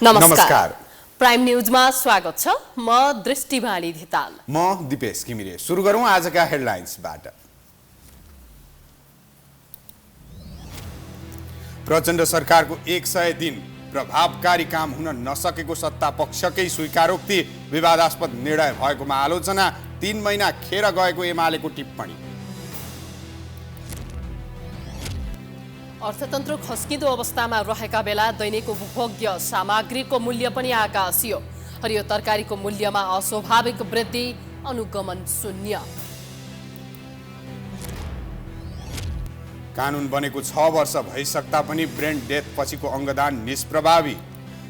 नमस्कार। प्राइम न्यूजमा स्वागत छ। म दृष्टिवाणी धिताल। म दिपेश घिमिरे। सुरु गरौँ आजका हेडलाइन्सबाट। प्रचण्ड सरकारको 100 दिन प्रभावकारी काम हुन नसकेको सत्ता पक्षकै स्वीकारोक्ति, विवादास्पद निर्णय भएकोमा आलोचना, 3 महिना खेर गएको एमालेको टिप्पणी। अर्थतन्त्र खस्किँदो अवस्थामा रहेका बेला दैनिक उपभोग्य सामग्रीको मूल्य पनि आकाशियो। हरियो तरकारीको मूल्यमा अस्वाभाविक वृद्धि, अनुगमन शून्य। कानुन बनेको 6 वर्ष भइसक्दा पनि ब्रेन डेथ पछिको अङ्गदान निष्प्रभावी।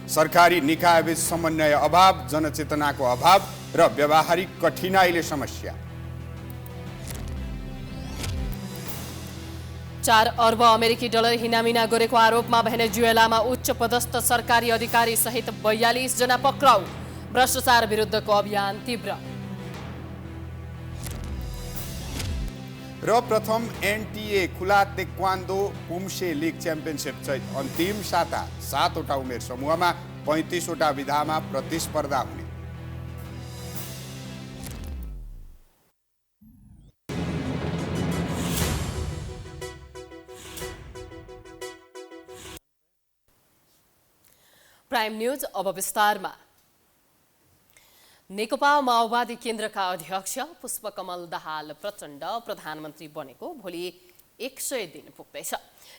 सरकारी निकायबीच समन्वय अभाव, जनचेतनाको अभाव र व्यावहारिक कठिनाइले समस्या। 4 अर्ब अमेरिकी डलर हिनामिना गरेको आरोपमा भेनेजुएलामा उच्च पदस्थ सरकारी अधिकारी सहित 42 जना पक्राउ। भ्रष्टाचार विरुद्धको अभियान तीव्र। र प्रथम एनटिए खुला तेक्वान्दो पुम्से लिग च्याम्पियनसिप चाहिँ अन्तिम साता 7वटा उमेर समूहमा 35वटा विधामा प्रतिस्पर्धा हुने। प्राइम न्यूज अब विस्तारमा। नेकपा माओवादी केन्द्रका अध्यक्ष पुष्पकमल दाहाल प्रचण्ड प्रधानमन्त्री बनेको भोलि 100 दिन पुग्दैछ।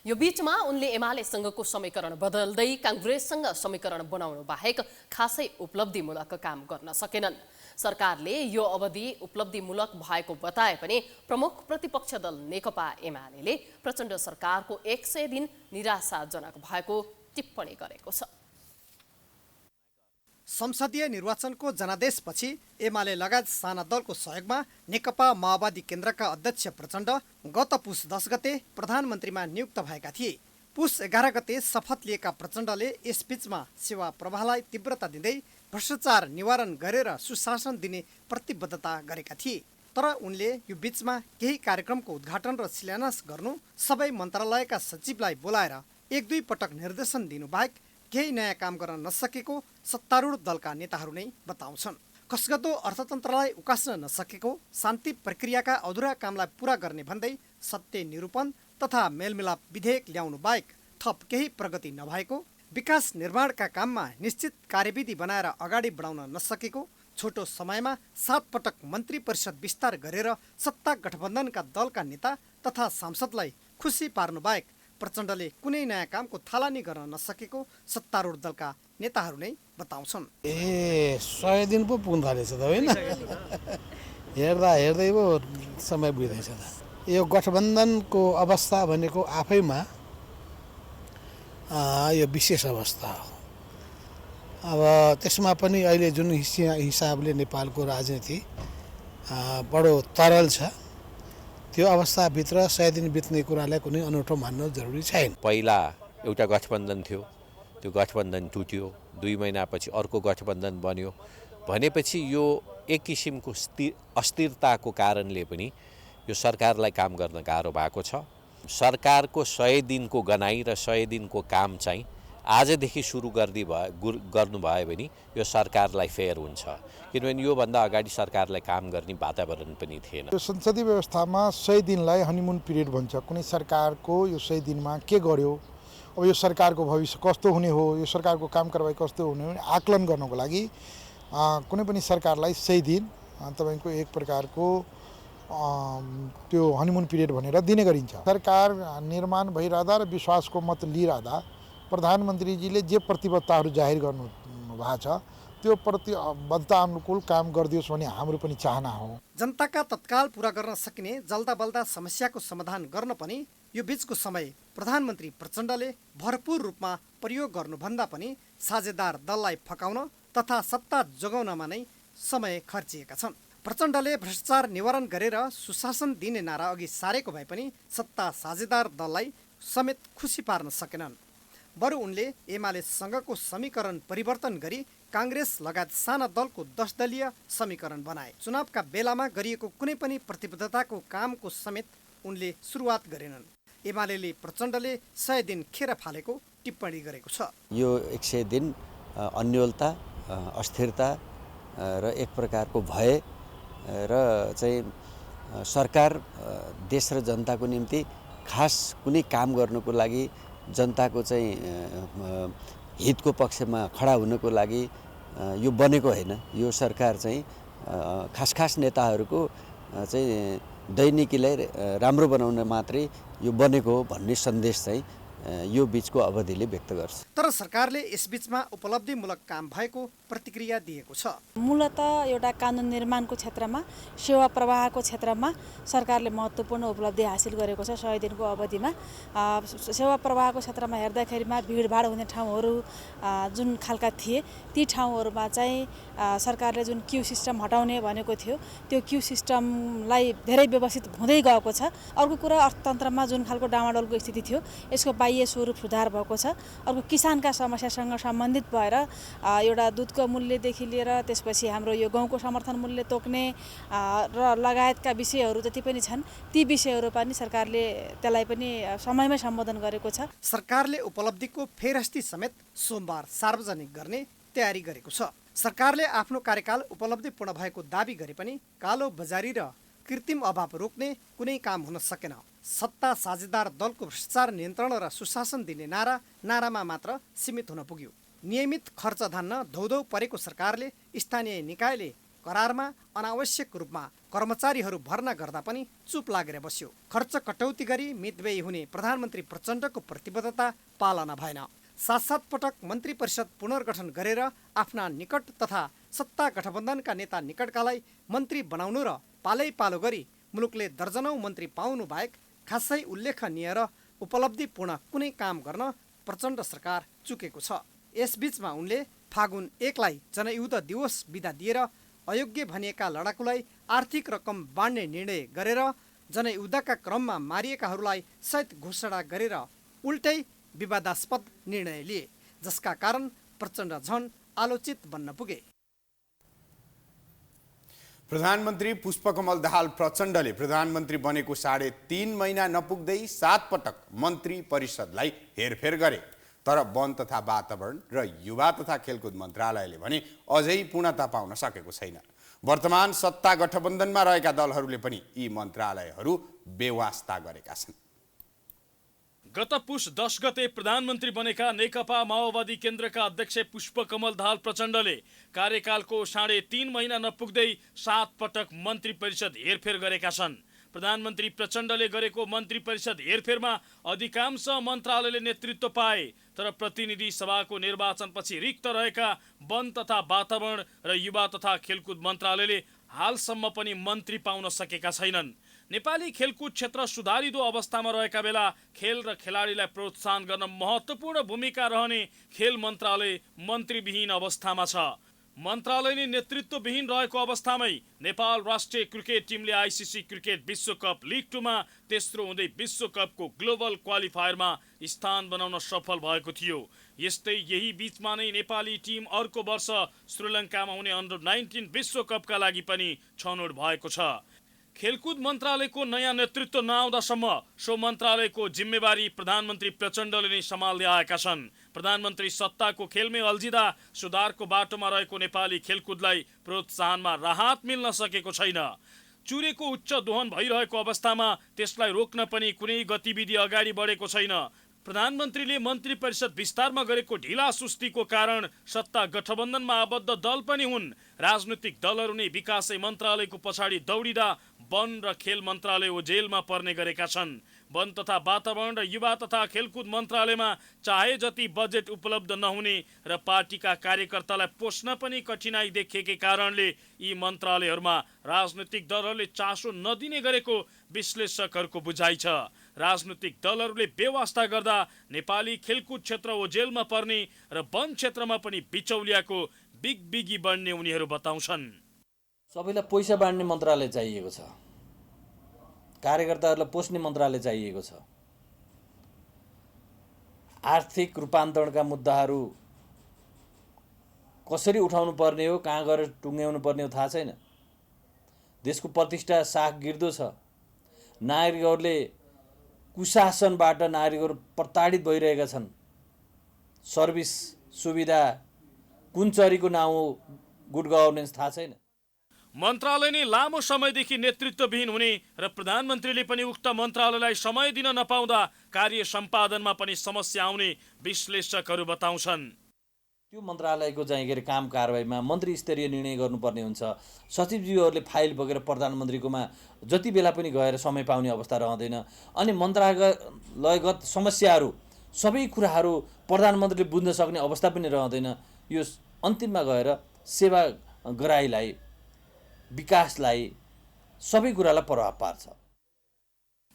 यो बीचमा उनले एमालेसँगको समीकरण बदल्दै काङ्ग्रेससँग समीकरण बनाउनु बाहेक खासै उपलब्धिमूलक काम गर्न सकेनन्। सरकारले यो अवधि उपलब्धिमूलक भएको बताए पनि प्रमुख प्रतिपक्ष दल नेकपा एमाले प्रचण्ड सरकारको 100 दिन निराशाजनक भएको टिप्पणी गरेको छ। संसदीय निर्वाचनको जनादेशपछि एमाले लगायत साना दलको सहयोगमा नेकपा माओवादी केन्द्रका अध्यक्ष प्रचण्ड गत पुस 10 गते प्रधानमन्त्रीमा नियुक्त भएका थिए। पुस 11 गते शपथ लिएका प्रचण्डले यसबीचमा सेवा प्रवाहलाई तीव्रता दिँदै भ्रष्टाचार निवारण गरेर सुशासन दिने प्रतिबद्धता गरेका थिए। तर उनले यो बीचमा केही कार्यक्रमको उद्घाटन र शिलान्यास गर्नु, सबै मन्त्रालयका सचिवलाई बोलाएर 1-2 पटक निर्देशन दिनु बाहेक केही नयाँ काम गर्न नसकेको सत्तारूढ दलका नेताहरू नै बताउँछन्। कसगतो अर्थतन्त्रलाई उकास्न नसकेको, शान्ति प्रक्रियाका अधुरा कामलाई पूरा गर्ने भन्दै सत्य निरूपण तथा मेलमिलाप विधेयक ल्याउनु बाहेक थप केही प्रगति नभएको, विकास निर्माणका काममा निश्चित कार्यविधि बनाएर अगाडि बढाउन नसकेको, छोटो समयमा 7 पटक मन्त्री परिषद विस्तार गरेर सत्ता गठबन्धनका दलका नेता तथा सांसदलाई खुसी पार्नु बाहेक प्रचण्डले कुनै नयाँ कामको थालनी गर्न नसकेको सत्तारूढ दलका नेताहरू नै बताउँछन्। 100 दिन पो पुग्न थालेछ त होइन? हेर्दा हेर्दै पो समय बित्दैछ त। यो गठबन्धनको अवस्था भनेको आफैमा यो विशेष अवस्था हो। अब त्यसमा पनि अहिले जुन हिसाबले नेपालको राजनीति बडो तरल छ, त्यो अवस्थाभित्र 100 दिन बित्ने कुरालाई कुनै अनौठो मान्नु जरुरी छैन। पहिला एउटा गठबन्धन थियो, त्यो गठबन्धन टुट्यो, 2 महिनापछि अर्को गठबन्धन बन्यो भनेपछि यो एक किसिमको अस्थिरताको कारणले पनि यो सरकारलाई काम गर्न गाह्रो भएको छ। सरकारको 100 दिनको गनाई र 100 दिनको काम चाहिँ आजदेखि सुरु गर्नुभयो भने यो सरकारलाई फेयर हुन्छ, किनभने योभन्दा अगाडि सरकारलाई काम गर्ने वातावरण पनि थिएन। यो संसदीय व्यवस्थामा 100 दिनलाई हनीमुन पिरियड भन्छ। कुनै सरकारको यो 100 दिनमा के गर्यो, अब यो सरकारको भविष्य कस्तो हुने हो, यो सरकारको काम कारबाही कस्तो हुने हो आकलन गर्नको लागि कुनै पनि सरकारलाई 100 दिन तपाईँको एक प्रकारको त्यो हनीमुन पिरियड भनेर दिने गरिन्छ। सरकार निर्माण भइरहँदा र विश्वासको मत लिइरहँदा प्रधानमन्त्रीजीले जे प्रतिबद्धताहरू जाहेर गर्नु भएको छ त्यो प्रतिबद्धता अनुकूल काम गरिदियोस् भन्ने हाम्रो पनि चाहना हो। जनताका तत्काल पूरा गर्न सकिने जल्दाबल्दा समस्याको समाधान गर्न पनि यो बीचको समय प्रधानमन्त्री प्रचण्डले भरपूर रूपमा प्रयोग गर्नुभन्दा पनि साझेदार दललाई फकाउन तथा सत्ता जोगाउनमा नै समय खर्चिएका छन्। प्रचण्डले भ्रष्टाचार निवारण गरेर सुशासन दिने नारा अघि सारेको भए पनि सत्ता साझेदार दललाई समेत खुसी पार्न सकेनन्। बरु उनले एमालेसँगको समीकरण परिवर्तन गरी काङ्ग्रेस लगायत साना दलको 10 दलीय समीकरण बनाए। चुनावका बेलामा गरिएको कुनै पनि प्रतिबद्धताको कामको समेत उनले सुरुवात गरेनन्। एमाले प्रचण्डले 100 दिन खेर फालेको टिप्पणी गरेको छ। यो 100 दिन अन्योलता, अस्थिरता र एक प्रकारको भय र चाहिँ सरकार देश र जनताको निम्ति खास कुनै काम गर्नको लागि, जनताको चाहिँ हितको पक्षमा खडा हुनको लागि यो बनेको होइन। यो सरकार चाहिँ खास नेताहरूको चाहिँ दैनिकीलाई राम्रो बनाउन मात्रै यो बनेको हो भन्ने सन्देश चाहिँ यो बीचको अवधिले व्यक्त गर्छ। तर सरकारले यसबीचमा उपलब्धिमूलक काम भएको प्रतिक्रिया दिएको छ। मूलतः एउटा कानुन निर्माणको क्षेत्रमा, सेवा प्रवाहको क्षेत्रमा सरकारले महत्त्वपूर्ण उपलब्धि हासिल गरेको छ। 100 दिनको अवधिमा सेवा प्रवाहको क्षेत्रमा हेर्दाखेरिमा भिडभाड हुने ठाउँहरू जुन खालका थिए, ती ठाउँहरूमा चाहिँ सरकारले जुन क्यू सिस्टम हटाउने भनेको थियो, त्यो क्यू सिस्टमलाई धेरै व्यवस्थित हुँदै गएको छ। अर्को कुरा, अर्थतन्त्रमा जुन खालको डामाडोलको स्थिति थियो, यसको बाह्य स्वरूप सुधार भएको छ। अर्को, किसानका समस्यासँग सम्बन्धित भएर एउटा दुधको मूल्यदेखि लिएर त्यसपछि हाम्रो यो गहुँको समर्थन मूल्य तोक्ने र लगायतका विषयहरू जति पनि छन्, ती विषयहरू पनि सरकारले त्यसलाई पनि समयमै सम्बोधन गरेको छ। सरकारले उपलब्धिको फेरस्ती समेत सोमबार सार्वजनिक गर्ने तयारी गरेको छ। सरकारले आफ्नो कार्यकाल उपलब्धिपूर्ण भएको दाबी गरे पनि कालो बजारी र कृत्रिम अभाव रोक्ने कुनै काम हुन सकेन। सत्ता साझेदार दलको भ्रष्टाचार नियन्त्रण र सुशासन दिने नारामा मात्र सीमित हुन पुग्यो। नियमित खर्च धान्न धौधौ परेको सरकारले स्थानीय निकायले करारमा अनावश्यक रूपमा कर्मचारीहरू भर्ना गर्दा पनि चुप लागेर बस्यो। खर्च कटौती गरी मितव्ययी हुने प्रधानमन्त्री प्रचण्डको प्रतिबद्धता पालना भएन। 7 पटक मन्त्री परिषद पुनर्गठन गरेर आफ्ना निकट तथा सत्ता गठबन्धनका नेता निकटकालाई मन्त्री बनाउनु र पालै-पालो गरी मुलुकले दर्जनौं मन्त्री पाउनु बाहेक खासै उल्लेखनीय र उपलब्धिपूर्ण कुनै काम गर्न प्रचण्ड सरकार चुकेको छ। यसबीचमा उनले फागुन 1लाई जनयुद्ध दिवस बिदा दिएर अयोग्य भनिएका लडाकुलाई आर्थिक रकम बाँड्ने निर्णय गरेर जनयुद्धका क्रममा मारिएकाहरूलाई सहित घोषणा गरेर उल्टै विवादास्पद निर्णय लिए, जसका कारण प्रचण्ड झन आलोचित बन्न पुगे। प्रधानमन्त्री पुष्पकमल दाहाल प्रचण्डले प्रधानमन्त्री बनेको 3.5 महिना नपुग्दै 7 पटक मन्त्री परिषदलाई हेरफेर गरे। तर वन तथा वातावरण र युवा तथा खेलकुद मन्त्रालयले भने अझै पूर्णता पाउन सकेको छैन। वर्तमान सत्ता गठबन्धनमा रहेका दलहरूले पनि यी मन्त्रालयहरू बेवास्ता गरेका छन्। गत पुष 10 गते प्रधानमन्त्री बनेका नेकपा माओवादी केन्द्रका अध्यक्ष पुष्पकमल दाहाल प्रचण्डले कार्यकालको 3.5 महिना नपुग्दै 7 पटक मन्त्री परिषद हेरफेर गरेका छन्। प्रधानमन्त्री प्रचण्डले गरेको मन्त्री परिषद हेरफेरमा अधिकांश मन्त्रालयले नेतृत्व पाए, तर प्रतिनिधि सभाको निर्वाचनपछि रिक्त रहेका वन तथा वातावरण र युवा तथा खेलकुद मन्त्रालयले हालसम्म पनि मन्त्री पाउन सकेका छैनन्। नेपाली खेलकुद क्षेत्र सुधारिदो अवस्थामा रहेका बेला खेल र खेलाडीलाई प्रोत्साहन गर्न महत्त्वपूर्ण भूमिका रहने खेल मन्त्रालय मन्त्रीविहीन अवस्थामा छ। मन्त्रालयले नेतृत्वविहीन रहेको अवस्थामै नेपाल राष्ट्रिय क्रिकेट टिमले आइसिसी क्रिकेट विश्वकप लिग 2 मा तेस्रो हुँदै विश्वकपको ग्लोबल क्वालिफायरमा स्थान बनाउन सफल भएको थियो। यस्तै यही बीचमा नै नेपाली टिम अर्को वर्ष श्रीलङ्कामा हुने अन्डर-19 विश्वकपका लागि पनि छनौट भएको छ। खेलकुद मन्त्रालयको नयाँ नेतृत्व नआउँदासम्म सो मन्त्रालयको जिम्मेवारी प्रधानमन्त्री प्रचण्डले नै सम्हाल्दै आएका छन्। प्रधानमन्त्री सत्ताको खेलमै अल्झिँदा सुधारको बाटोमा रहेको नेपाली खेलकुदलाई प्रोत्साहनमा राहत मिल्न सकेको छैन। चुरेको उच्च दोहन भइरहेको अवस्थामा त्यसलाई रोक्न पनि कुनै गतिविधि अगाडि बढेको छैन। प्रधानमन्त्रीले मन्त्री परिषद विस्तारमा गरेको ढिला सुस्तीको कारण सत्ता गठबन्धनमा आबद्ध दल पनि हुन्। राजनीतिक दलहरू नै विकासै मन्त्रालयको पछाडि दौडिँदा वन र खेल मन्त्रालय ओझेलमा पर्ने गरेका छन्। वन तथा वातावरण र युवा तथा खेलकुद मन्त्रालयमा चाहे जति बजेट उपलब्ध नहुने र पार्टीका कार्यकर्तालाई पोस्न पनि कठिनाई देखिएकै कारणले यी मन्त्रालयहरूमा राजनीतिक दलहरूले चासो नदिने गरेको विश्लेषकहरूको बुझाइ छ। राजनीतिक दलहरूले बेवास्ता गर्दा नेपाली खेलकुद क्षेत्र ओझेलमा पर्ने र वन क्षेत्रमा पनि बिचौलियाको बिगबिगी बढ्ने उनीहरू बताउँछन्। सबैलाई पैसा बाँड्ने मन्त्रालय चाहिएको छ, कार्यकर्ताहरूलाई पोस्ने मन्त्रालय चाहिएको छ। आर्थिक रूपान्तरणका मुद्दाहरू कसरी उठाउनु पर्ने हो, कहाँ गएर टुङ्ग्याउनु पर्ने हो थाहा छैन। देशको प्रतिष्ठा साख गिर्दो छ। नागरिकहरूले कुशासनबाट नागरिकहरू प्रताडित भइरहेका छन्। सर्भिस सुविधा कुन चरीको नाउँ हो गुड गभर्नेन्स थाहा छैन। मन्त्रालय नै लामो समयदेखि नेतृत्वविहीन हुने र प्रधानमन्त्रीले पनि उक्त मन्त्रालयलाई समय दिन नपाउँदा कार्य सम्पादनमा पनि समस्या आउने विश्लेषकहरू बताउँछन्। त्यो मन्त्रालयको चाहिँ के अरे काम कारबाहीमा मन्त्री स्तरीय निर्णय गर्नुपर्ने हुन्छ। सचिवज्यूहरूले फाइल बोकेर प्रधानमन्त्रीकोमा जति बेला पनि गएर समय पाउने अवस्था रहँदैन। अनि मन्त्रालयगत समस्याहरू सबै कुराहरू प्रधानमन्त्रीले बुझ्न सक्ने अवस्था पनि रहँदैन। यो अन्तिममा गएर सेवाग्राहीलाई, विकासलाई, सबै कुरालाई प्रभाव पार्छ।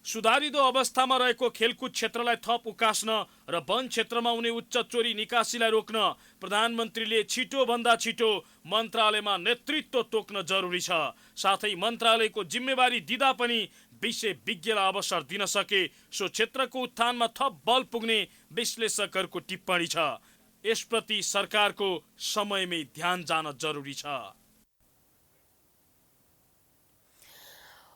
सुधारिदो अवस्थामा रहेको खेलकुद क्षेत्रलाई थप उकास्न र वन क्षेत्रमा हुने उच्च चोरी निकासीलाई रोक्न प्रधानमन्त्रीले छिटोभन्दा छिटो मन्त्रालयमा नेतृत्व तोक्न जरुरी छ। साथै मन्त्रालयको जिम्मेवारी दिँदा पनि विषय विज्ञलाई अवसर दिन सके सो क्षेत्रको उत्थानमा थप बल पुग्ने विश्लेषकहरूको टिप्पणी छ। यसप्रति सरकारको समयमै ध्यान जान जरुरी छ।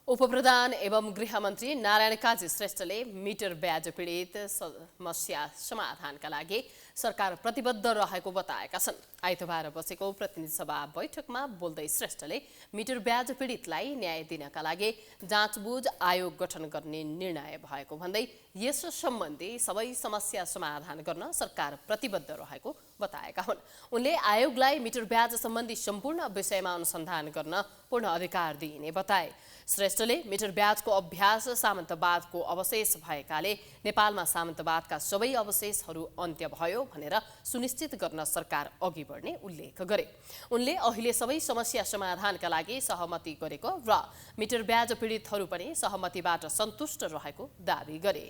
उपप्रधान एवं गृहमन्त्री नारायण काजी श्रेष्ठले मिटर ब्याज पीडित समस्या समाधानका लागि सरकार प्रतिबद्ध रहेको बताएका छन्। आइतबार बसेको प्रतिनिधि सभा बैठकमा बोल्दै श्रेष्ठले मिटर ब्याज पीडितलाई न्याय दिनका लागि जाँचबुझ आयोग गठन गर्ने निर्णय भएको भन्दै यस सम्बन्धी सबै समस्या समाधान गर्न सरकार प्रतिबद्ध रहेको बताएका हुन्। उनले आयोगलाई मिटर ब्याज सम्बन्धी सम्पूर्ण विषयमा अनुसन्धान गर्न पूर्ण अधिकार दिइने बताए। श्रेष्ठले मिटर ब्याजको अभ्यास सामन्तवादको अवशेष भएकाले नेपालमा सामन्तवादका सबै अवशेषहरू अन्त्य भयो भनेर सुनिश्चित गर्न सरकार अघि बढ्ने उल्लेख गरे। उनले अहिले सबै समस्या समाधानका लागि सहमति गरेको र मिटर ब्याज पीडितहरू पनि सहमतिबाट सन्तुष्ट रहेको दावी गरे।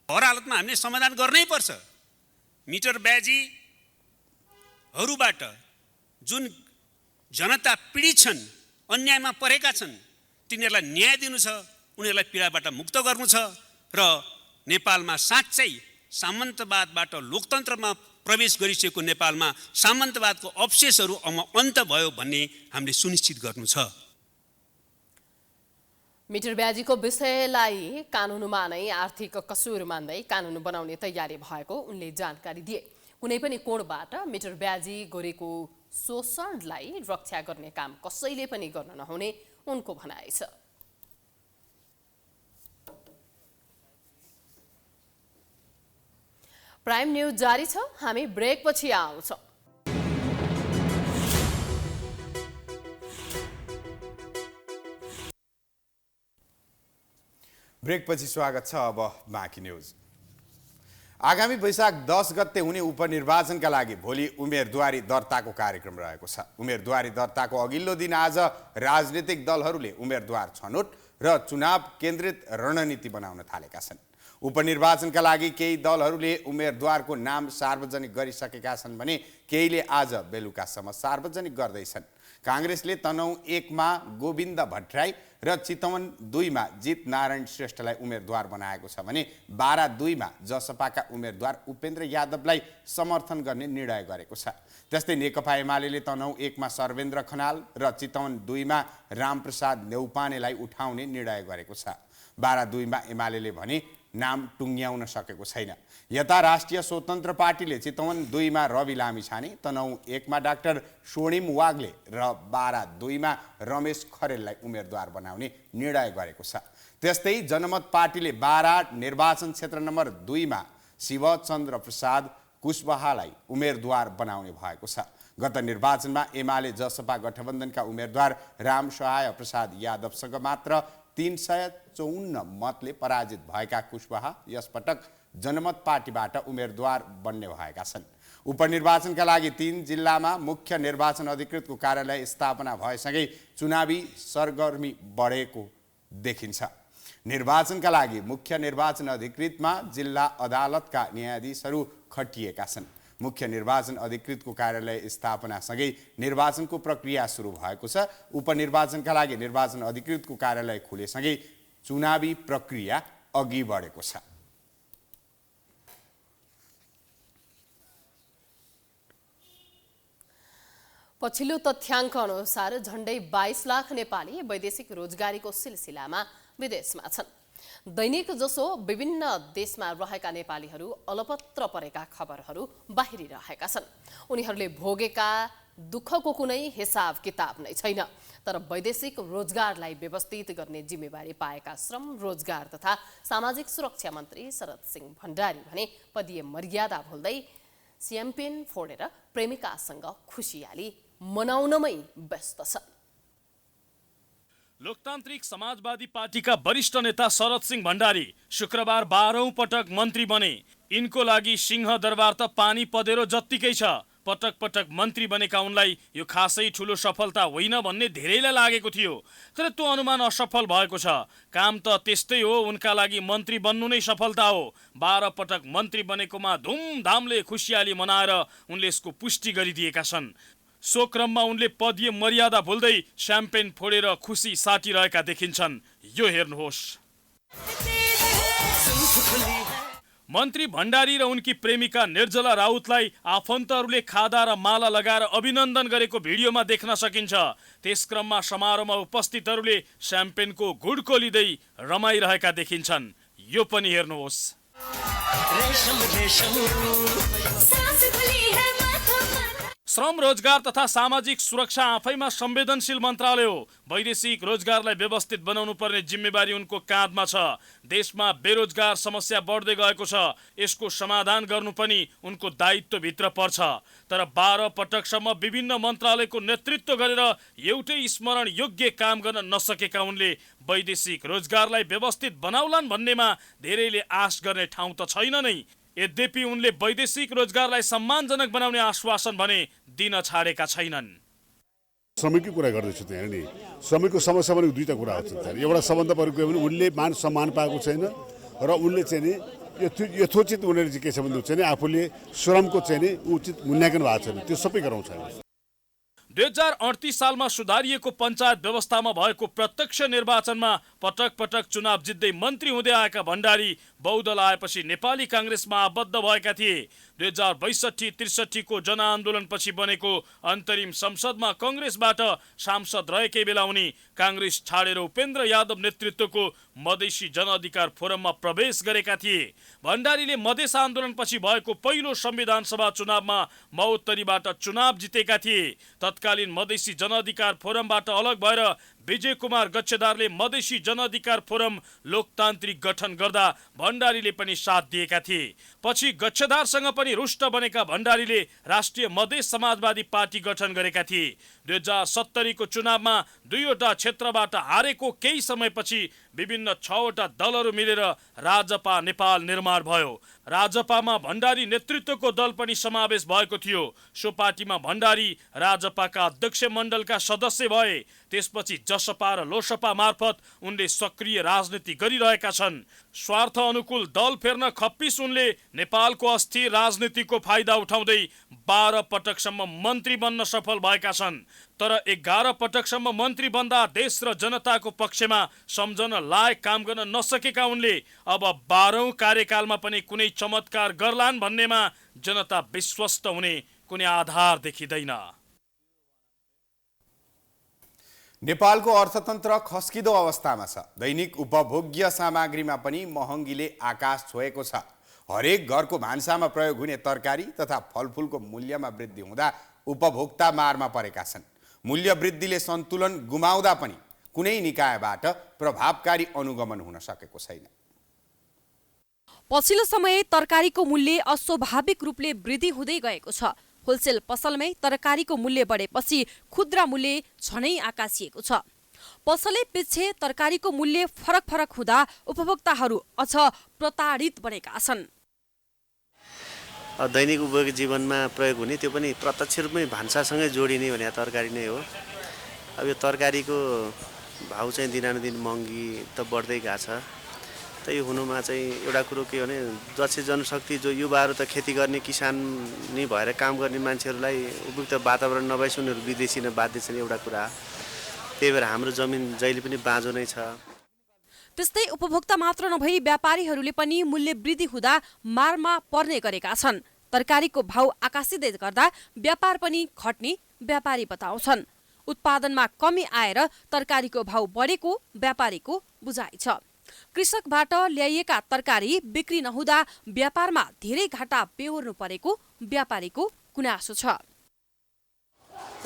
हर हालतमा हामीले समाधान गर्नै पर्छ। मिटर ब्याजीहरूबाट जुन जनता पीडित छन्, अन्यायमा परेका छन्, तिनीहरूलाई न्याय दिनु छ, उनीहरूलाई पीडाबाट मुक्त गर्नु छ र नेपालमा साँच्चै सामन्तवादबाट लोकतन्त्रमा प्रवेश गरिसकेको नेपालमा सामन्तवादको अवशेषहरू अन्त भयो भन्ने हामीले सुनिश्चित गर्नु छ। मिटर ब्याजीको विषयलाई कानुनमा नै आर्थिक कसुर मान्दै कानुन बनाउने तयारी भएको उनले जानकारी दिए। कुनै पनि कोणबाट मिटर ब्याजी गरेको शोषणलाई रक्षा गर्ने काम कसैले पनि गर्न नहुने उनको भनाइ छ। प्राइम न्यूज जारी छ, हामी ब्रेकपछि आउँछौँ। ब्रेकपछि स्वागत छ। अब बाँकी न्यूज। आगामी वैशाख 10 गते हुने उपनिर्वाचनका लागि भोलि उम्मेदवारी दर्ताको कार्यक्रम रहेको छ। उम्मेदवारी दर्ताको अघिल्लो दिन आज राजनीतिक दलहरूले उम्मेदवार छनौट र चुनाव केन्द्रित रणनीति बनाउन थालेका छन्। उपनिर्वाचनका लागि केही दलहरूले उम्मेदवारको नाम सार्वजनिक गरिसकेका छन् भने केहीले आज बेलुकासम्म सार्वजनिक गर्दैछन्। काङ्ग्रेसले तनहुँ 1 मा गोविन्द भट्टराई र चितवन 2 मा जित नारायण श्रेष्ठलाई उम्मेदवार बनाएको छ भने 12-2 मा जसपाका उम्मेदवार उपेन्द्र यादवलाई समर्थन गर्ने निर्णय गरेको छ। त्यस्तै नेकपा एमाले तनहुँ 1 मा सर्वेन्द्र खनाल र चितवन 2 मा रामप्रसाद नेउपानेलाई उठाउने निर्णय गरेको छ। 12-2 मा एमाले भने नाम टुङ्ग्याउन सकेको छैन। यता राष्ट्रिय स्वतन्त्र पार्टीले चितवन 2 मा रवि लामिछाने, तनहुँ 1 मा डाक्टर स्वर्णिम वाग्ले र 12-2 मा रमेश खरेललाई उम्मेदवार बनाउने निर्णय गरेको छ। त्यस्तै जनमत पार्टीले 12 निर्वाचन क्षेत्र नम्बर 2 मा शिवचन्द्र प्रसाद कुशवाहालाई उम्मेदवार बनाउने भएको छ। गत निर्वाचनमा एमाले जसपा गठबन्धनका उम्मेदवार रामसहाय प्रसाद यादवसँग मात्र 354 मतले पराजित भएका कुशवाहा यसपटक जनमत पार्टीबाट उम्मेदवार बन्ने भएका छन्। उपनिर्वाचनका लागि 3 जिल्लामा मुख्य निर्वाचन अधिकृतको कार्यालय स्थापना भएसँगै चुनावी सरगर्मी बढेको देखिन्छ। निर्वाचनका लागि मुख्य निर्वाचन अधिकृतमा जिल्ला अदालतका न्यायाधीशहरू खटिएका छन्। मुख्य निर्वाचन अधिकृतको कार्यालय स्थापनासँगै निर्वाचनको प्रक्रिया सुरु भएको छ। उपनिर्वाचनका लागि निर्वाचन अधिकृतको कार्यालय खुलेसँगै चुनावी प्रक्रिया अघि बढेको छ। पछिल्लो तथ्याङ्क अनुसार झण्डै 22 लाख नेपाली वैदेशिक रोजगारीको सिलसिलामा विदेशमा छन्। दैनिक जसो विभिन्न देशमा रहेका नेपालीहरू अलपत्र परेका खबरहरू बाहिरिरहेका छन्। उनीहरूले भोगेका दुःखको कुनै हिसाब किताब नै छैन। तर वैदेशिक रोजगारलाई व्यवस्थित गर्ने जिम्मेवारी पाएका श्रम रोजगार तथा सामाजिक सुरक्षा मन्त्री शरद सिंह भण्डारी भने पदीय मर्यादा भुल्दै स्याम्पेन फोडेर प्रेमिकासँग खुसियाली मनाउनमै व्यस्त छन्। लोकतान्त्रिक समाजवादी पार्टीका वरिष्ठ नेता शरद सिंह भण्डारी शुक्रबार 12औं पटक मन्त्री बने। यिनको लागि सिंह दरबार त पानी पदेरो जत्तिकै छ। पटक पटक मन्त्री बनेका उनलाई यो खासै ठुलो सफलता होइन भन्ने धेरैलाई लागेको थियो। तर त्यो अनुमान असफल भएको छ। काम त त्यस्तै हो, उनका लागि मन्त्री बन्नु नै सफलता हो। 12 पटक मन्त्री बनेकोमा धुमधामले खुसियाली मनाएर उनले यसको पुष्टि गरिदिएका छन्। सो क्रममा उनले पदीय मर्यादा भुल्दै स्याम्पेन फोडेर खुसी साटिरहेका देखिन्छन्। यो हेर्नुहोस्। मन्त्री भण्डारी र उनकी प्रेमिका निर्जला राउतलाई आफन्तहरूले खादा र माला लगाएर अभिनन्दन गरेको भिडियोमा देख्न सकिन्छ। त्यस क्रममा समारोहमा उपस्थितहरूले स्याम्पेनको गुड्को लिँदै रमाइरहेका देखिन्छन्। यो पनि हेर्नुहोस्। श्रम रोजगार तथा सामाजिक सुरक्षा आफैमा संवेदनशील मन्त्रालय हो। वैदेशिक रोजगारलाई व्यवस्थित बनाउनु पर्ने जिम्मेवारी उनको काँधमा छ। देशमा बेरोजगार समस्या बढ्दै गएको छ। यसको समाधान गर्नु पनि उनको दायित्वभित्र पर्छ। तर 12 पटकसम्म विभिन्न मन्त्रालयको नेतृत्व गरेर एउटै स्मरण योग्य काम गर्न नसकेका उनले वैदेशिक रोजगारलाई व्यवस्थित बनाउलान् भन्नेमा धेरैले आश गर्ने ठाउँ त छैन नै। यद्यपि उनले वैदेशिक रोजगारलाई सम्मानजनक बनाउने आश्वासन भने दिन छाडेका छैनन्। श्रमिकको कुरा गर्दैछु त्यहाँ नि, श्रमिकको समस्या पनि दुईटा कुरा हुन्छ। एउटा सम्बन्ध परेको भने उनले मान सम्मान पाएको छैन र उनले चाहिँ नि यथोचित उनीहरू चाहिँ के छ भने चाहिँ आफूले श्रमको चाहिँ नि उचित मूल्याङ्कन भएको छैन। त्यो सबै गराउँछ। 2038 सालमा सुधारिएको पञ्चायत व्यवस्थामा भएको प्रत्यक्ष निर्वाचनमा पटक पटक चुनाव जित्दै मन्त्री हुँदै आएका भण्डारी बहुदल आएपछि नेपाली काङ्ग्रेसमा आबद्ध भएका थिए। 2062-63 को जनआन्दोलनपछि बनेको अन्तरिम संसदमा काङ्ग्रेसबाट सांसद रहेकै बेला उनी काङ्ग्रेस छाडेर उपेन्द्र यादव नेतृत्वको मधेसी जनअधिकार फोरममा प्रवेश गरेका थिए। भण्डारीले मधेस आन्दोलनपछि भएको पहिलो संविधान सभा चुनावमा महोत्तरीबाट चुनाव जितेका थिए। तत्कालीन मधेसी जनअधिकार फोरमबाट अलग भएर विजय कुमार गच्छेदारले मधेसी जनअधिकार फोरम लोकतान्त्रिक गठन गर्दा भण्डारीले पनि साथ दिएका थिए। पछि गच्छेदारसँग पनि रुष्ट बनेका भण्डारीले राष्ट्रिय मधेस समाजवादी पार्टी गठन गरेका थिए। 2070 को चुनावमा 2वटा क्षेत्रबाट हारेको केही समयपछि विभिन्न 6वटा दलहरू मिलेर राजपा नेपाल निर्माण भयो। राजपामा भण्डारी नेतृत्वको दल पनि समावेश भएको थियो। सो पार्टीमा भण्डारी राजपाका अध्यक्ष मण्डलका सदस्य भए। त्यसपछि जसपा र लोसपा मार्फत उनले सक्रिय राजनीति गरिरहेका छन्। स्वार्थ अनुकूल दल फेर्न खप्पिस उनले नेपालको अस्थिर राजनीतिको फाइदा उठाउँदै 12 पटकसम्म मन्त्री बन्न सफल भएका छन्। तर 11 पटकसम्म मन्त्री बन्दा देश र जनताको पक्षमा सम्झन लायक काम गर्न नसकेका उनले अब 12औं कार्यकालमा पनि कुनै चमत्कार गर्लान् भन्नेमा जनता विश्वस्त हुने कुनै आधार देखिँदैन। नेपालको अर्थतन्त्र खस्किदो अवस्थामा छ। दैनिक उपभोग्य सामग्रीमा पनि महँगीले आकाश छोएको छ। हरेक घरको भान्सामा प्रयोग हुने तरकारी तथा फलफुलको मूल्यमा वृद्धि हुँदा उपभोक्ता मारमा परेका छन्। मूल्य वृद्धिले सन्तुलन गुमाउँदा पनि कुनै निकायबाट प्रभावकारी अनुगमन हुन सकेको छैन। पछिल्लो समय तरकारीको मूल्य अस्वाभाविक रूपले वृद्धि हुँदै गएको छ। होलसेल पसलमै तरकारीको मूल्य बढेपछि खुद्रा मूल्य झनै आकाशिएको छ। पसले पिच्छे तरकारीको मूल्य फरक हुँदा उपभोक्ताहरू अझ प्रताडित बनेका छन्। दैनिक उपभोग्य जीवनमा प्रयोग हुने त्यो पनि प्रत्यक्ष रूपमै भान्सासँगै जोडिने भने तरकारी नै हो। अब यो तरकारीको भाउ चाहिँ दिनानुदिन महँगी त बढ्दै गएको छ। त यो हुनुमा चाहिँ एउटा कुरो के भने दक्ष जनशक्ति जो युवाहरू त खेती गर्ने किसान नै भएर काम गर्ने मान्छेहरूलाई उपयुक्त वातावरण नभएपछि उनीहरू विदेशी नै बाध्य छन् एउटा कुरा। त्यही भएर हाम्रो जमिन जहिले पनि बाँझो नै छ। त्यस्तै उपभोक्ता मात्र नभई व्यापारीहरूले पनि मूल्य वृद्धि हुँदा मारमा पर्ने गरेका छन्। तरकारीको भाउ आकाशिँदै गर्दा व्यापार पनि घट्ने व्यापारी बताउँछन्। उत्पादनमा कमी आएर तरकारीको भाउ बढेको व्यापारीको बुझाइ छ। कृषकबाट ल्याइएका तरकारी बिक्री नहुँदा व्यापारमा धेरै घाटा बेहोर्नु परेको व्यापारीको गुनासो छ।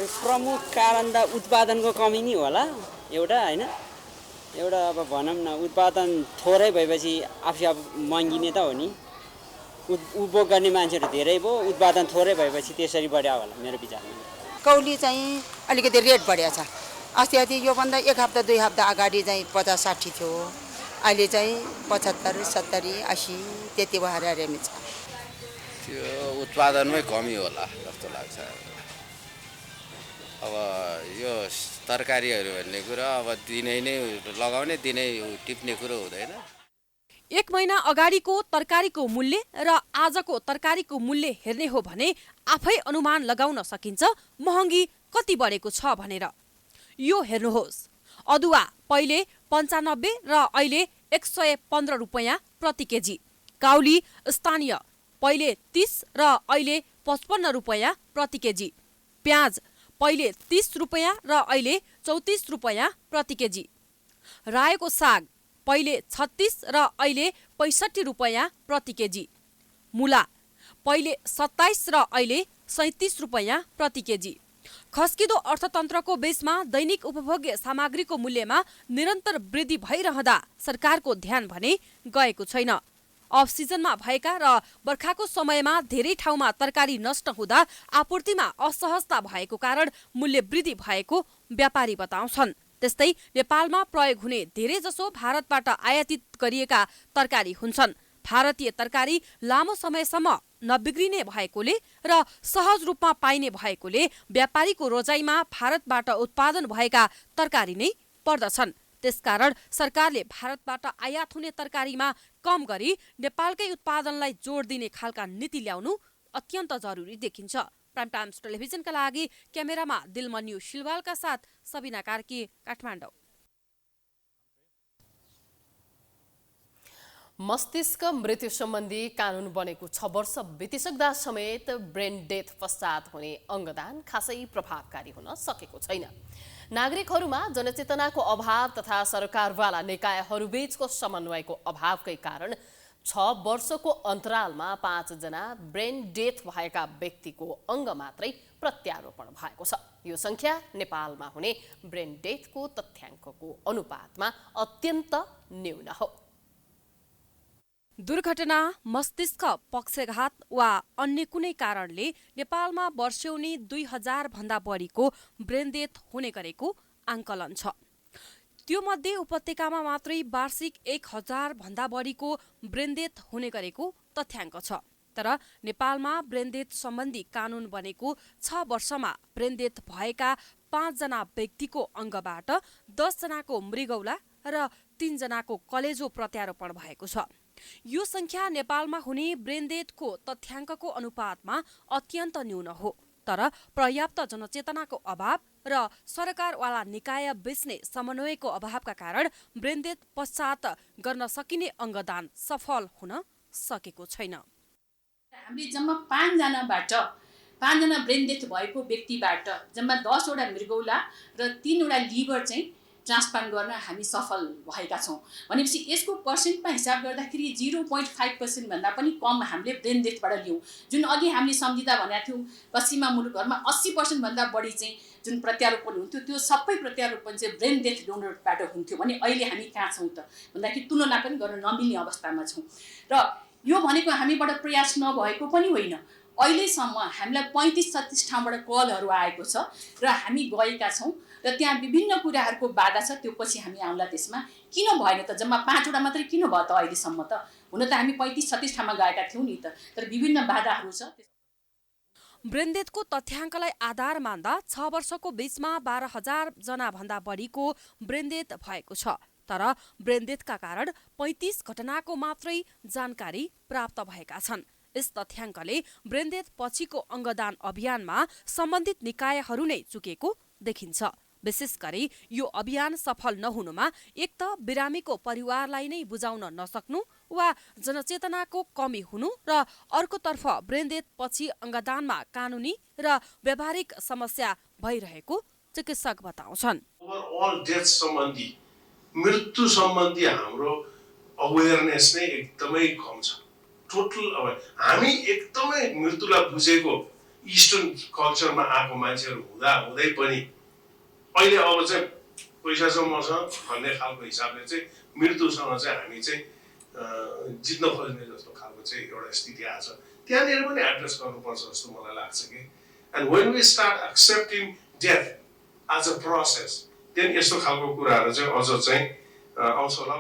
प्रमुख कारण त उत्पादनको कमी नै होला एउटा हैन। एउटा अब भनौँ न उत्पादन थोरै भएपछि आफू महँगिने त हो नि। उपभोग गर्ने मान्छेहरू धेरै भयो, उत्पादन थोरै भएपछि त्यसरी बढ्यो होला मेरो विचारमा। कौली चाहिँ अलिकति रेट बढेको छ। अस्ति योभन्दा 1 हप्ता 2 हप्ता अगाडि चाहिँ 50-60 थियो, अहिले चाहिँ 75, 70, 80 त्यति भएर रेट छ। त्यो उत्पादनमै कमी होला जस्तो लाग्छ। अब यो तरकारीहरू भन्ने कुरा अब दिनै नै लगाउने दिनै टिप्ने कुरो हुँदैन। 1 महिना अगाडिको तरकारीको मूल्य र आजको तरकारीको मूल्य हेर्ने हो भने आफै अनुमान लगाउन सकिन्छ महँगी कति बढेको छ भनेर। यो हेर्नुहोस्, अदुवा पहिले 95 र अहिले 115 रुपैयाँ प्रति केजी, काउली स्थानीय पहिले 30 र अहिले 55 रुपैयाँ प्रति केजी, प्याज पहिले 30 रुपैयाँ र अहिले 34 रुपैयाँ प्रति केजी, रायोको साग पहिले 36 र अहिले 65 रुपैयाँ प्रति केजी, मुला पहिले 27 र अहिले 37 रुपैयाँ प्रति केजी। खस्किदो अर्थतन्त्रको बेसमा दैनिक उपभोग्य सामग्रीको मूल्यमा निरन्तर वृद्धि भइरहँदा सरकारको ध्यान भने गएको छैन। अफ सिजनमा भएका र बर्खाको समयमा धेरै ठाउँमा तरकारी नष्ट हुँदा आपूर्तिमा असहजता भएको कारण मूल्य वृद्धि भएको व्यापारी बताउँछन्। त्यस्तै नेपालमा प्रयोग हुने धेरैजसो भारतबाट आयातित गरिएका तरकारी हुन्छन्। भारतीय तरकारी लामो समयसम्म नबिग्रिने भएकोले र सहज रूपमा पाइने भएकोले व्यापारीको रोजाइमा भारतबाट उत्पादन भएका तरकारी नै पर्दछन्। त्यसकारण सरकारले भारतबाट आयात हुने तरकारीमा कम गरी नेपालकै उत्पादनलाई जोड दिने खालका नीति ल्याउनु अत्यन्त जरुरी देखिन्छ। प्राइम टाइम्स टेलिभिजनका लागि क्यामेरामा दिलमन्यु शिलवालका साथ सबिना कार्की, काठमाडौँ। मस्तिष्क मृत्यु सम्बन्धी कानुन बनेको 6 वर्ष बितिसक्दा समेत ब्रेन डेथ पश्चात हुने अङ्गदान खासै प्रभावकारी हुन सकेको छैन। नागरिकहरूमा जनचेतनाको अभाव तथा सरकारवाला निकायहरूबीचको समन्वयको अभावकै कारण 6 वर्षको अन्तरालमा 5 जना ब्रेन डेथ भएका व्यक्तिको अङ्ग मात्रै प्रत्यारोपण भएको छ। यो संख्या नेपालमा हुने ब्रेन डेथको तथ्याङ्कको अनुपातमा अत्यन्त न्यून हो। दुर्घटना, मस्तिष्क पक्षघात वा अन्य कुनै कारणले नेपालमा वर्षौनी 2000 भन्दा बढीको ब्रेन डेथ हुने गरेको आंकलन छ। त्यो मध्ये उपत्यकामा मात्रै वार्षिक 1000 भन्दा बढीको ब्रेन डेथ हुने गरेको तथ्याङ्क छ। तर नेपालमा ब्रेन डेथ सम्बन्धी कानुन बनेको 6 वर्षमा ब्रेन डेथ भएका 5 जना व्यक्तिको अङ्गबाट 10 जनाको मृगौला र 3 जनाको कलेजो प्रत्यारोपण भएको छ। यो संख्या नेपालमा हुने ब्रेन डेथको तथ्याङ्कको अनुपातमा अत्यन्त न्यून हो। तर पर्याप्त जनचेतनाको अभाव र सरकारवाला निकाय बेच्ने समन्वयको अभावका कारण ब्रेन डेथ पश्चात गर्न सकिने अङ्गदान सफल हुन सकेको छैन। हामीले जम्मा 5 जना ब्रेन डेथ भएको व्यक्तिबाट जम्मा 10 वटा मृगौला र 3 वटा लिभर चाहिँ ट्रान्सप्लान्ट गर्न हामी सफल भएका छौँ। भनेपछि यसको पर्सेन्टमा हिसाब गर्दाखेरि 0.5% भन्दा पनि कम हामीले ब्रेन डेथबाट लियौँ। जुन अघि हामीले सम्झिँदा भनेका थियौँ पश्चिमा मुलुकहरूमा 80% भन्दा बढी चाहिँ जुन प्रत्यारोपण हुन्थ्यो त्यो सबै प्रत्यारोपण चाहिँ ब्रेन डेथ डोनरबाट हुन्थ्यो भने अहिले हामी कहाँ छौँ त भन्दाखेरि तुलना पनि गर्न नमिल्ने अवस्थामा छौँ। र यो भनेको हामीबाट प्रयास नभएको पनि होइन। अहिलेसम्म हामीलाई 35-36 ठाउँबाट कलहरू आएको छ र हामी गएका छौँ र त्यहाँ विभिन्न कुराहरूको बाधा छ। त्यो पछि हामी आउँला त्यसमा। किन भएन त? जम्मा 5 वटा मात्रै किन भयो त अहिलेसम्म त? हुन त हामी 35-36 ठाउँमा गएका थियौँ नि त। तर विभिन्न बाधाहरू छ। ब्रेन डेथको तथ्याङ्कलाई आधार मान्दा 6 वर्षको बीचमा 12,000 जना भन्दा बढीको ब्रेन डेथ भएको छ। तर ब्रेन डेथका कारण 35 घटनाको मात्रै जानकारी प्राप्त भएका छन्। यस तथ्याङ्कले ब्रेन डेथ पछिको अङ्गदान अभियानमा सम्बन्धित निकायहरू नै चुकेको देखिन्छ। विशेष गरी यो अभियान सफल नहुनुमा एक त बिरामीको परिवारलाई नै बुझाउन नसक्नु वा जनचेतनाको कमी हुनु र अर्कोतर्फ ब्रेन डेथ पछि अङ्गदानमा कानुनी र व्यावहारिक समस्या भइरहेको चिकित्सक बताउँछन्। ओभरअल डेथ सम्बन्धी मृत्यु सम्बन्धी हाम्रो अवेरनेस नै एकदमै कम छ। टोटल अवेर हामी एकदमै मृत्युलाई बुझेको इस्टर्न कल्चरमा आएको मान्छेहरू हुँदै पनि अहिले अब चाहिँ पैसा छ मसँग भन्ने खालको हिसाबले चाहिँ मृत्युसँग चाहिँ हामी चाहिँ जित्न खोज्ने जस्तो खालको चाहिँ एउटा स्थिति आछ। त्यहाँनिर पनि एड्रेस गर्नुपर्छ जस्तो मलाई लाग्छ कि and when we start accepting death as a process then यस्तो खालको कुराहरू चाहिँ अझ चाहिँ आउँछ होला।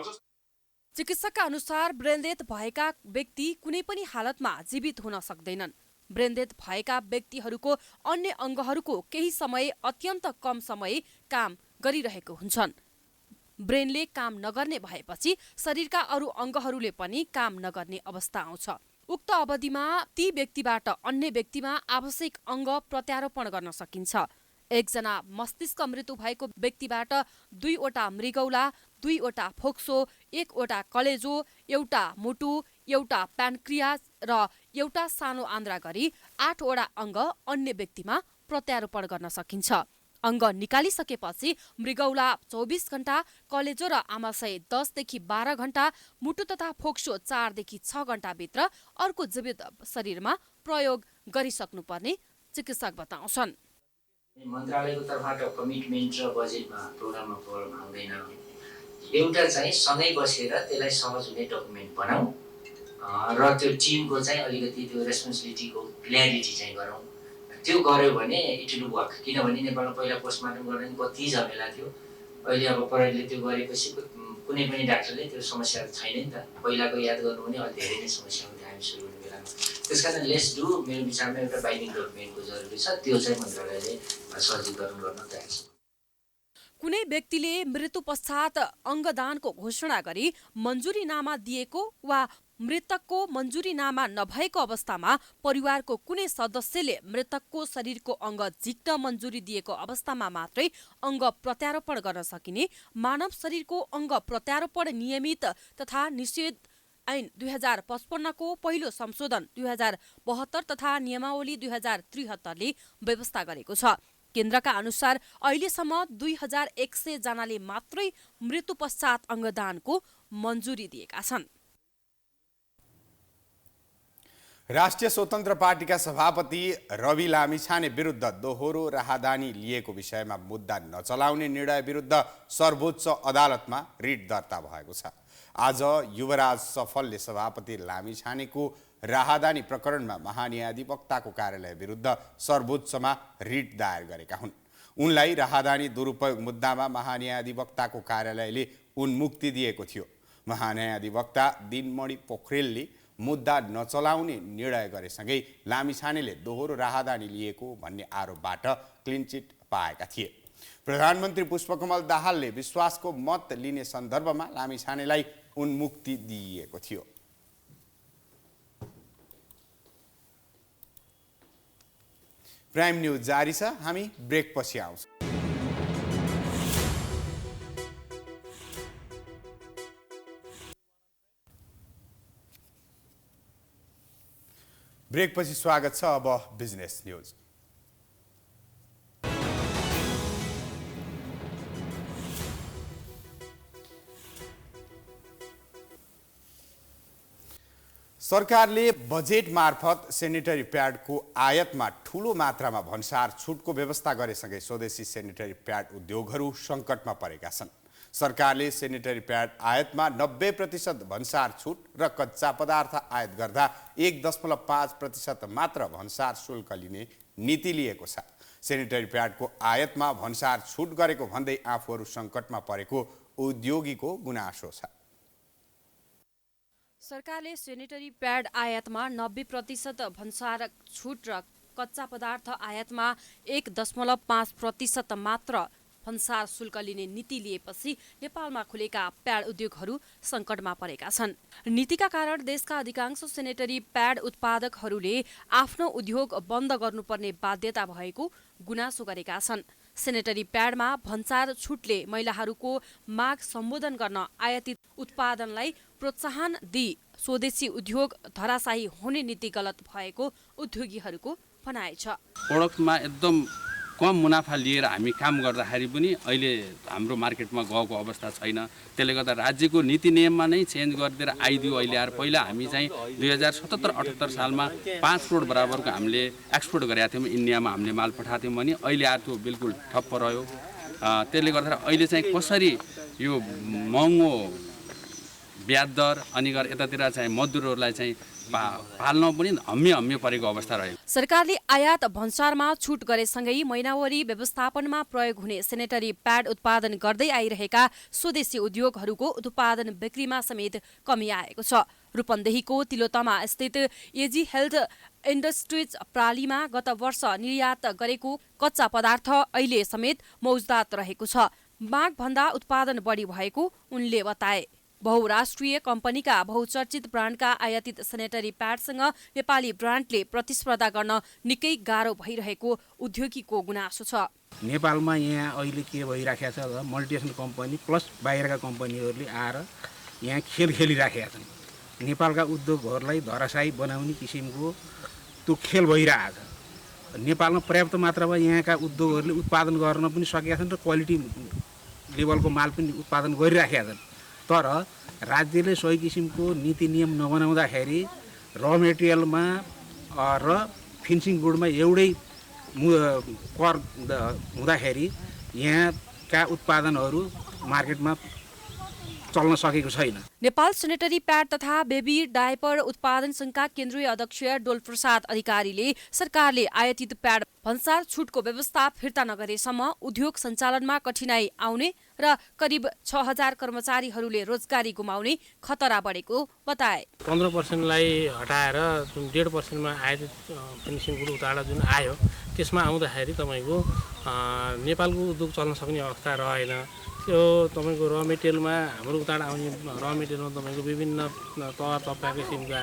चिकित्सकका अनुसार ब्रेनडेथ भएका व्यक्ति कुनै पनि हालतमा जीवित हुन सक्दैनन्। ब्रेनडेथ भएका व्यक्तिहरूको अन्य अङ्गहरूको केही समय अत्यन्त कम समय काम गरिरहेको हुन्छन्। ब्रेनले काम नगर्ने भएपछि शरीरका अरू अङ्गहरूले पनि काम नगर्ने अवस्था आउँछ। उक्त अवधिमा ती व्यक्तिबाट अन्य व्यक्तिमा आवश्यक अङ्ग प्रत्यारोपण गर्न सकिन्छ। एकजना मस्तिष्क मृत्यु भएको व्यक्तिबाट 2वटा मृगौला, 2वटा फोक्सो, 1वटा कलेजो, 1वटा मुटु, 1वटा प्यानक्रियास र 1वटा सानो आन्द्रा गरी 8वटा अङ्ग अन्य व्यक्तिमा प्रत्यारोपण गर्न सकिन्छ। अङ्ग निकालिसकेपछि मृगौला 24 घण्टा, कलेजो र आमाशय 10 देखि 12 घण्टा, मुटु तथा फोक्सो 4 देखि 6 घण्टाभित्र अर्को जीवित शरीरमा प्रयोग गरिसक्नुपर्ने चिकित्सक बताउँछन्। मन्त्रालयको तर्फबाट कमिटमेन्ट र बजेटमा प्रोग्राममा प्रब्लम आउँदैन। एउटा चाहिँ सँगै बसेर त्यसलाई सहज हुने डकुमेन्ट बनाऊ र त्यो टिमको चाहिँ अलिकति त्यो रेस्पोन्सिबिलिटीको क्ल्यारिटी चाहिँ गरौँ। त्यो गर्यो भने इट विल वर्क। किनभने नेपालमा पहिला पोस्टमार्टम गर्न कति झमेला थियो। अहिले अब प्रहरीले त्यो गरेपछि कुनै पनि डाक्टरले त्यो समस्याहरू छैन नि त। पहिलाको याद गर्नु भने अलि धेरै नै समस्या हुन्थ्यो हामी सुरु हुने बेलामा। त्यसकारण लेट्स डु मेरो विचारमा एउटा बाइन्डिङ डकुमेन्टको जरुरी छ। त्यो चाहिँ मन्त्रालयले सहजीकरण गर्न तयार छ। कुनै व्यक्तिले मृत्यु पश्चात अङ्गदानको घोषणा गरी मन्जुरीनामा दिएको वा मृतकको मन्जुरीनामा नभएको अवस्थामा परिवारको कुनै सदस्यले मृतकको शरीरको अङ्ग झिक्न मन्जुरी दिएको अवस्थामा मात्रै अङ्ग प्रत्यारोपण गर्न सकिने मानव शरीरको अङ्ग प्रत्यारोपण नियमित तथा निषेध ऐन 2055 को पहिलो संशोधन 2072 तथा नियमावली 2073 ले व्यवस्था गरेको छ। केन्द्रका अनुसार अहिलेसम्म 2100 जनाले मात्रै मृत्यु पश्चात अङ्गदानको मन्जुरी दिएका छन्। राष्ट्रिय स्वतन्त्र पार्टीका सभापति रवि लामिछाने विरुद्ध दोहोरो राहदानी लिएको विषयमा मुद्दा नचलाउने निर्णय विरुद्ध सर्वोच्च अदालतमा रिट दर्ता भएको छ। आज युवराज सफलले सभापति लामिछानेको राहदानी प्रकरणमा महान्यायाधिवक्ताको कार्यालय विरुद्ध सर्वोच्चमा रिट दायर गरेका हुन्। उनलाई राहदानी दुरुपयोग मुद्दामा महान्यायाधिवक्ताको कार्यालयले उन्मुक्ति दिएको थियो। महान्यायाधिवक्ता दिनमणि पोखरेलले मुद्दा नचलाउने निर्णय गरेसँगै लामिछानेले दोहोरो राहदानी लिएको भन्ने आरोपबाट क्लिन चिट पाएका थिए। प्रधानमन्त्री पुष्पकमल दाहालले विश्वासको मत लिने सन्दर्भमा लामिछानेलाई उन्मुक्ति दिइएको थियो। प्राइम न्यूज जारी छ। हामी ब्रेकपछि आउँछौँ। ब्रेकपछि स्वागत छ। अब बिजनेस न्यूज। सरकारले बजेट मार्फत सेनिटरी प्याडको आयातमा ठूलो मात्रामा भन्सार छुटको व्यवस्था गरेसँगै स्वदेशी सेनिटरी प्याड उद्योगहरू सङ्कटमा परेका छन्। सरकारले सेनिटरी प्याड आयातमा 90% भन्सार छुट र कच्चा पदार्थ आयात गर्दा 1.5% मात्र भन्सार शुल्क लिने नीति लिएको छ। सेनिटरी प्याडको आयातमा भन्सार छुट गरेको भन्दै आफूहरू सङ्कटमा परेको उद्योगीको गुनासो छ। सरकारले सेनिटरी प्याड आयातमा 90% भन्सार छुट र कच्चा पदार्थ आयातमा 1.5% मात्र भन्सार शुल्क लिने नीति लिएपछि नेपालमा खुलेका प्याड उद्योगहरू सङ्कटमा परेका छन्। नीतिका कारण देशका अधिकांश सेनिटरी प्याड उत्पादकहरूले आफ्नो उद्योग बन्द गर्नुपर्ने बाध्यता भएको गुनासो गरेका छन्। सेनिटरी प्याडमा भन्सार छुटले महिलाहरूको माग सम्बोधन गर्न आयातित उत्पादनलाई प्रोत्साहन दिई स्वदेशी उद्योग धराशायी हुने नीति गलत भएको उद्योगीहरूको भनाइ छ। प्रोडक्टमा एकदम कम मुनाफा लिएर हामी काम गर्दाखेरि पनि अहिले हाम्रो मार्केटमा गएको अवस्था छैन। त्यसले गर्दा राज्यको नीति नियममा नै चेन्ज गरिदिएर आइदियो अहिले आएर। पहिला हामी चाहिँ 2077-78 सालमा 5 करोड बराबरको हामीले एक्सपोर्ट गरेका थियौँ, इन्डियामा हामीले माल पठाएको थियौँ भने अहिले आएर त्यो बिल्कुल ठप्प रह्यो। त्यसले गर्दा अहिले चाहिँ कसरी यो महँगो ब्याज दर अनि यतातिर चाहिँ मजदुरहरूलाई चाहिँ पाल्न पनि हम्मे परेको अवस्था रह्यो। सरकारले आयात भन्सारमा छुट गरेसँगै महिनावारी व्यवस्थापनमा प्रयोग हुने सेनेटरी प्याड उत्पादन गर्दै आइरहेका स्वदेशी उद्योगहरूको उत्पादन बिक्रीमा समेत कमी आएको छ। रूपन्देहीको तिलोतमा स्थित एजी हेल्थ इन्डस्ट्रिज प्रालीमा गत वर्ष निर्यात गरेको कच्चा पदार्थ अहिले समेत मौजदात रहेको छ। मागभन्दा उत्पादन बढी भएको उनले बताए। बहुराष्ट्रिय कम्पनीका बहुचर्चित ब्रान्डका आयातित सेनेटरी प्याडसँग नेपाली ब्रान्डले प्रतिस्पर्धा गर्न निकै गाह्रो भइरहेको उद्योगीको गुनासो छ। नेपालमा यहाँ अहिले के भइराखेको छ त मल्टिनेसनल कम्पनी प्लस बाहिरका कम्पनीहरूले आएर यहाँ खेलिराखेका छन्। नेपालका उद्योगहरूलाई धराशायी बनाउने किसिमको त्यो खेल भइरहेको छ। नेपालमा पर्याप्त मात्रामा यहाँका उद्योगहरूले उत्पादन गर्न पनि सकेका छन् र क्वालिटी लेभलको माल पनि उत्पादन गरिराखेका छन्। तर राज्यले सही किसिमको नीति नियम नबनाउँदाखेरि र मेटेरियलमा र फिनिसिङ बोर्डमा एउटै कर हुँदाखेरि यहाँका उत्पादनहरू मार्केटमा चल्न सकेको छैन। नेपाल सेनेटरी प्याड तथा बेबी डायपर उत्पादन संघका केन्द्रीय अध्यक्ष डोलप्रसाद अधिकारीले सरकारले आयातित प्याड भन्सार छुटको व्यवस्था फिर्ता नगरेसम्म उद्योग सञ्चालनमा कठिनाई आउने र करिब 6000 कर्मचारीहरूले रोजगारी गुमाउने खतरा बढेको बताए। 15% हटाएर 1.5%मा आयातित फिनिसिङ गुड उताडा जुन आयो त्यसमा आउँदाखेरि तपाईँको नेपालको उद्योग चल्न सक्ने अवस्था रहेन। त्यो तपाईँको र मेटेरियलमा हाम्रो उताड आउने र मेटेरियलमा तपाईँको विभिन्न तह तबका किसिमका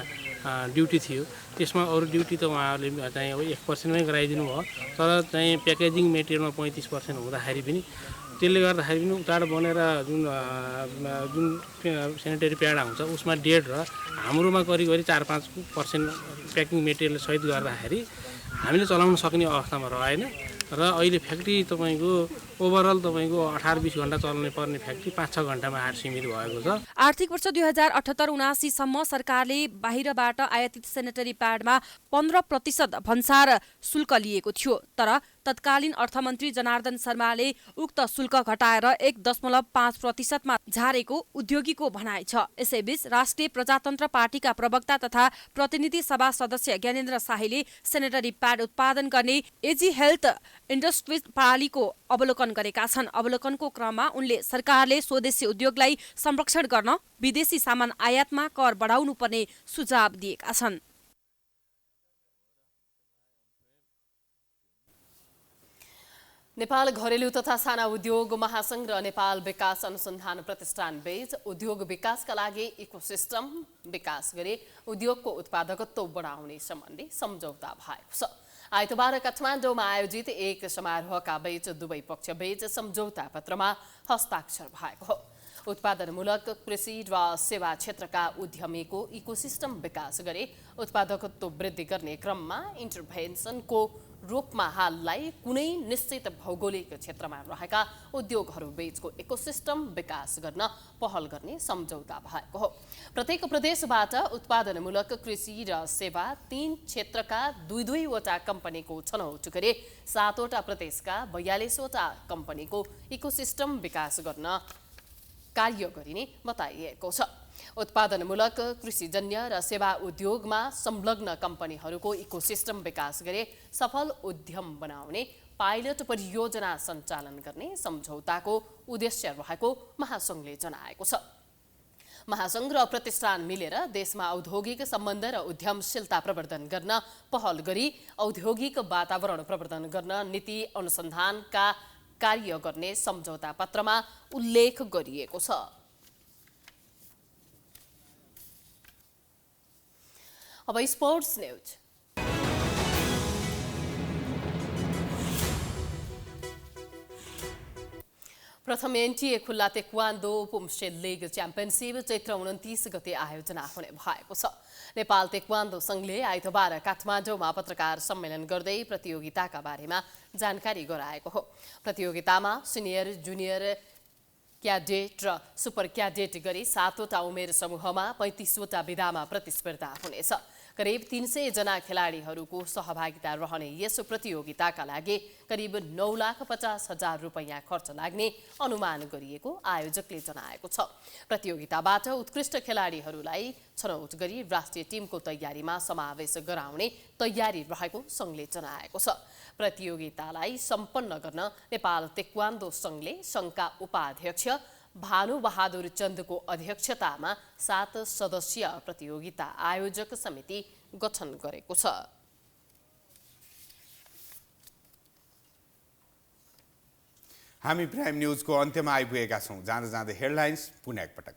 ड्युटी थियो। त्यसमा अरू ड्युटी त उहाँहरूले चाहिँ अब 1%मै गराइदिनु भयो। तर चाहिँ प्याकेजिङ मेटेरियलमा 35% हुँदाखेरि पनि त्यसले गर्दाखेरि पनि उताड बनेर जुन सेनिटरी प्याड आउँछ उसमा डेढ र हाम्रोमा करिब 4-5% प्याकिङ मेटेरियल सहित गर्दाखेरि हामीले चलाउन सक्ने अवस्थामा रहेन। र अहिले फ्याक्ट्री तपाईँको ओभरअल तपाईँको 18-20 घण्टा चल्ने पर्ने फ्याक्ट्री 5-6 घण्टामा आएर सीमित भएको छ। आर्थिक वर्ष 2078-79 सम्म सरकारले बाहिरबाट आयातित सेनेटरी प्याडमा 15% भन्सार शुल्क लिएको थियो। तर तत्कालीन अर्थमन्त्री जनार्दन शर्माले उक्त शुल्क घटाएर 1.5% मा झारेको उद्योगीको भनाइ छ। यसैबीच राष्ट्रिय प्रजातन्त्र पार्टीका प्रवक्ता तथा प्रतिनिधि सभा सदस्य ज्ञानेन्द्र शाहीले सेनेटरी प्याड उत्पादन गर्ने एजी हेल्थ इन्डस्ट्रिज प्रणालीको अवलोकन गरेका छन्। अवलोकनको क्रममा उनले सरकारले स्वदेशी उद्योगलाई संरक्षण गर्न विदेशी सामान आयातमा कर बढाउनु पर्ने सुझाव दिएका छन्। नेपाल घरेलु तथा साना उद्योग महासंघ र नेपाल विकास अनुसन्धान प्रतिष्ठान बीच उद्योग विकासका लागि इकोसिस्टम विकास गरी उद्योगको उत्पादकत्व बढाउने सम्बन्धी सम्झौता भएको छ। आइतबार काठमाडौँमा आयोजित एक समारोहका बीच दुवै पक्ष बीच सम्झौता पत्रमा हस्ताक्षर भएको हो। उत्पादनमूलक कृषि र सेवा क्षेत्रका उद्यमीको इकोसिस्टम विकास गरी उत्पादकत्व वृद्धि गर्ने क्रममा इन्टरभेन्सनको रूपमा हाललाई कुनै निश्चित भौगोलिक क्षेत्रमा रहेका उद्योगहरू बीचको इकोसिस्टम विकास गर्न पहल गर्ने सम्झौता भएको हो। प्रत्येक प्रदेशबाट उत्पादनमूलक कृषि र सेवा 3 क्षेत्रका 2-2वटा कम्पनीको छनौट गरी 7वटा प्रदेशका 42वटा कम्पनीको इकोसिस्टम विकास गर्न कार्य गरिने बताइएको छ। उत्पादनमूलक कृषिजन्य र सेवा उद्योगमा संलग्न कम्पनीहरूको इकोसिस्टम विकास गरी सफल उद्यम बनाउने पाइलट परियोजना सञ्चालन गर्ने सम्झौताको उद्देश्य रहेको महासंघले जनाएको छ। महासंघ र प्रतिष्ठान मिलेर देशमा औद्योगिक सम्बन्ध र उद्यमशीलता प्रवर्धन गर्न पहल गरी औद्योगिक वातावरण प्रवर्धन गर्न नीति अनुसन्धानका कार्य गर्ने सम्झौता पत्रमा उल्लेख गरिएको छ। अब स्पोर्ट्स न्यूज। प्रथम एनटिए खुल्ला तेक्वान्दो पुम्से लिग च्याम्पियनसिप चैत्र 29 गते आयोजना हुने भएको छ। नेपाल तेक्वान्दो संघले आइतबार काठमाडौँमा पत्रकार सम्मेलन गर्दै प्रतियोगिताका बारेमा जानकारी गराएको हो। प्रतियोगितामा सिनियर, जुनियर, क्याडेट र सुपर क्याडेट गरी 7वटा उमेर समूहमा 35वटा विधामा प्रतिस्पर्धा हुनेछ। करिब 300 जना खेलाडीहरूको सहभागिता रहने यस प्रतियोगिताका लागि करिब 9,50,000 रुपैयाँ खर्च लाग्ने अनुमान गरिएको आयोजकले जनाएको छ। प्रतियोगिताबाट उत्कृष्ट खेलाडीहरूलाई छनौट गरी राष्ट्रिय टिमको तयारीमा समावेश गराउने तयारी रहेको सङ्घले जनाएको छ। प्रतियोगितालाई सम्पन्न गर्न नेपाल तेक्वान्दो सङ्घले सङ्घका उपाध्यक्ष भानुभहादुर चन्दको अध्यक्षतामा 7 सदस्यीय प्रतियोगिता आयोजक समिति गठन गरेको छ। हामी प्राइम न्युजको अन्त्यमा आइपुगेका छौँ। जाँदा जाँदै हेडलाइन्स पुनः एकपटक।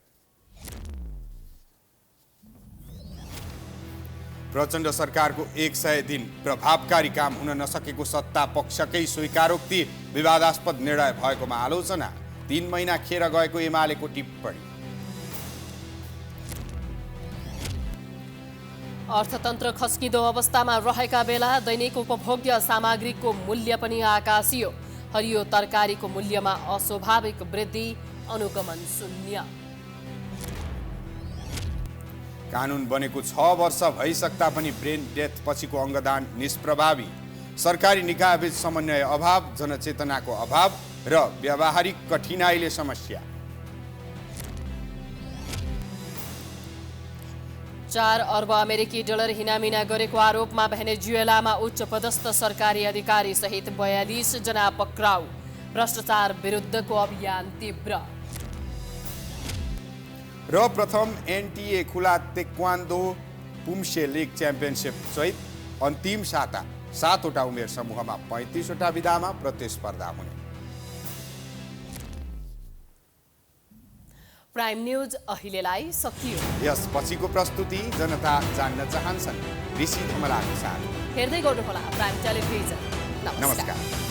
प्रचण्ड सरकारको 100 दिन प्रभावकारी काम हुन नसकेको सत्ता पक्षकै स्वीकारोक्ति, विवादास्पद निर्णय भएकोमा आलोचना, 3 महिना खेर गएको एमालेको टिप्पणी। अर्थतन्त्र खस्किँदो अवस्थामा रहेका बेला दैनिक उपभोग्य सामग्रीको मूल्य पनि आकाशियो। हरियो तरकारीको मूल्यमा अस्वाभाविक वृद्धि, अनुगमन शून्य। कानुन बनेको 6 वर्ष भइसक्दा पनि ब्रेन डेथ पछिको अङ्गदान निष्प्रभावी। सरकारी निकायबीच समन्वय अभाव, जनचेतनाको अभाव र व्यावहारिक कठिनाइले समस्या। 4 अर्ब अमेरिकी डलर हिनामिना गरेको आरोपमा भेनेजुएलामा उच्च पदस्थ सरकारी अधिकारी सहित 42 जना पक्राउ। भ्रष्टाचार विरुद्धको अभियान तीव्र। र प्रथम एनटिए खुला तेक्वान्दो पुम्से लिग च्याम्पियनसिप सहित अन्तिम साता 7वटा उमेर समूहमा 35वटा विधामा प्रतिस्पर्धा हुने। प्राइम न्युज अहिलेलाई सकियो। यस पछिको प्रस्तुति जनता जान्न चाहन्छन् ऋषि धमलाको साथ। हेर्दै गर्नुहोला प्राइम टेलिभिजन। नमस्कार।